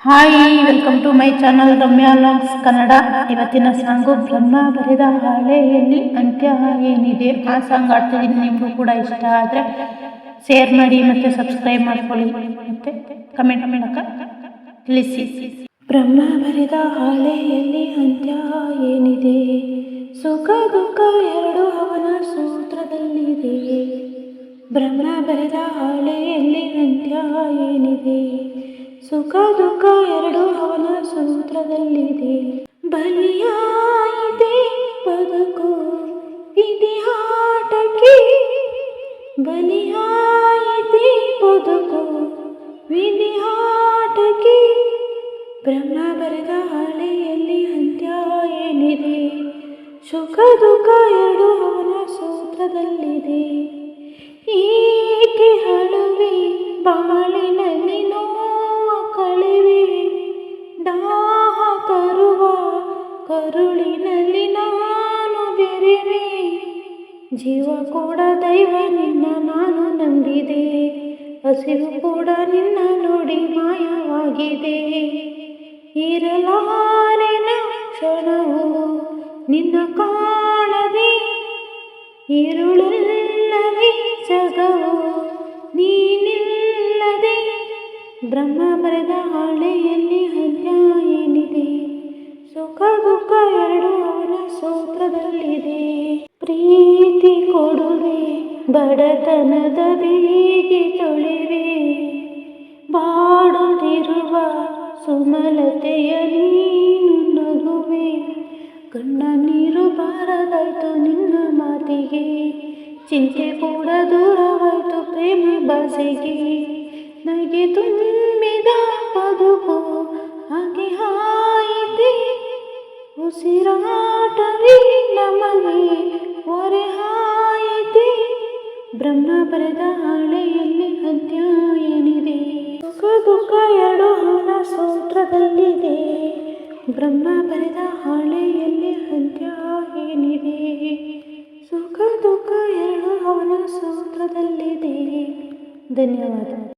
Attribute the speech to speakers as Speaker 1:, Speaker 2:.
Speaker 1: Hi, welcome to my channel Ramya logs Kannada. ಇವತ್ತಿನ song ಬ್ರಹ್ಮ ಬರೆದ ಹಾಳೆಯಲ್ಲಿ ಅಂತ್ಯ ಏನಿದೆ. ಆ ಸಾಂಗ್ ಆಡ್ತಿದ್ದೀನಿ. ನಿಮಗೂ ಕೂಡ ಇಷ್ಟ ಆದರೆ ಶೇರ್ ಮಾಡಿ ಮತ್ತು ಸಬ್ಸ್ಕ್ರೈಬ್ ಮಾಡ್ಕೊಳ್ಳಿ ಮತ್ತು ಕಮೆಂಟ್ ಮೂಲಕ ತಿಳಿಸಿ. ಬ್ರಹ್ಮ ಬರೆದ ಹಾಳೆಯಲ್ಲಿ ಅಂತ್ಯ ಏನಿದೆ, ಸುಖ ದುಃಖ ಎರಡು ಅವನ ಸೂತ್ರದಲ್ಲಿದೆ. ಬ್ರಹ್ಮ ಬರೆದ ಹಾಳೆಯಲ್ಲಿ ಅಂತ್ಯ ಏನಿದೆ, ಸುಖ ದುಃಖ ಎರಡು ಅವನ ಸೂತ್ರದಲ್ಲಿದೆ. ಬಲಿಯಾಯಿತೆ ಬದುಕು ವಿಧಿಯಾಟಕ್ಕೆ, ಬಲಿಯಾಯಿತೆ ಬದುಕು ವಿಧಿಯಾಟಕ್ಕೆ. ಬ್ರಹ್ಮ ಬರೆದ ಹಾಳೆಯಲ್ಲಿ ಅಂತ್ಯ ಏನಿದೆ, ಸುಖ ದುಃಖ ಎರಡು ಅವನ ಸೂತ್ರದಲ್ಲಿದೆ. ಏಕೆ ಹಳುವೆ ಬಾಳಿನಲ್ಲಿ ನೋವ ಕಳೆವೆ, ದಾಹ ತರುವ ಕರುಳಿನಲ್ಲಿ ನಾನು ಬೆರೆವೆ. ಜೀವ ಕೂಡ ದೈವ ನಿನ್ನ ನಾನು ನಂಬಿದೆ, ಹಸಿವು ಕೂಡ ನಿನ್ನ ನೋಡಿ ಮಾಯವಾಗಿದೆ. ಇರಲಾರೆನ ಕ್ಷಣವು ನಿನ್ನ ಕಾಣದೆ, ഇരുളಲ್ಲವೇ ಜಗವು ನೀನಿಲ್ಲದೆ. ಬ್ರಹ್ಮ ಬರೆದ ಹಾಳೆಯಲ್ಲಿ ಅಂತ್ಯ ಏನಿದೆ, ಸುಖ ದುಃಖ ಎರಡು ಅವನ ಸೂತ್ರದಲ್ಲಿದೆ. ಪ್ರೀತಿ ಕೊಡುವೆ ಬಡತನದ ಬೀಗಿ ತೊಳೆವೆ, ಬಾಡುತ್ತಿರುವ ಸುಮಲತೆಯ ನೀನು ನಗುವೆ. ಕಣ್ಣ ನೀರು ಬಾರದಾಯ್ತು ನಿನ್ನ ಮಾತಿಗೆ, ಚಿಂತೆ ಕೂಡ ದೂರವಾಯ್ತು ಪ್ರೇಮ ಭಾಷೆಗೆ. ನಗೆ ತುಂಬಿದ ಬದುಕು ಹಾಗೆ ಹಾಯಿತೆ, ಉಸಿರಾಟವೇ ನಮಗೆ ಹೊರೆ ಹಾಯಿತೆ. ಬ್ರಹ್ಮ ಬರೆದ ಹಾಳೆಯಲ್ಲಿ ಅಂತ್ಯ ಏನಿದೆ, ಸುಖ ದುಃಖ ಎರಡು ಅವನ ಸೂತ್ರದಲ್ಲಿದೆ. ಬ್ರಹ್ಮ ಬರೆದ ಹಾಳೆಯಲ್ಲಿ ಅಂತ್ಯ ಏನಿದೆ, ಸುಖ ದುಃಖ ಎರಡು ಅವನ ಸೂತ್ರದಲ್ಲಿದೆ. ಧನ್ಯವಾದ.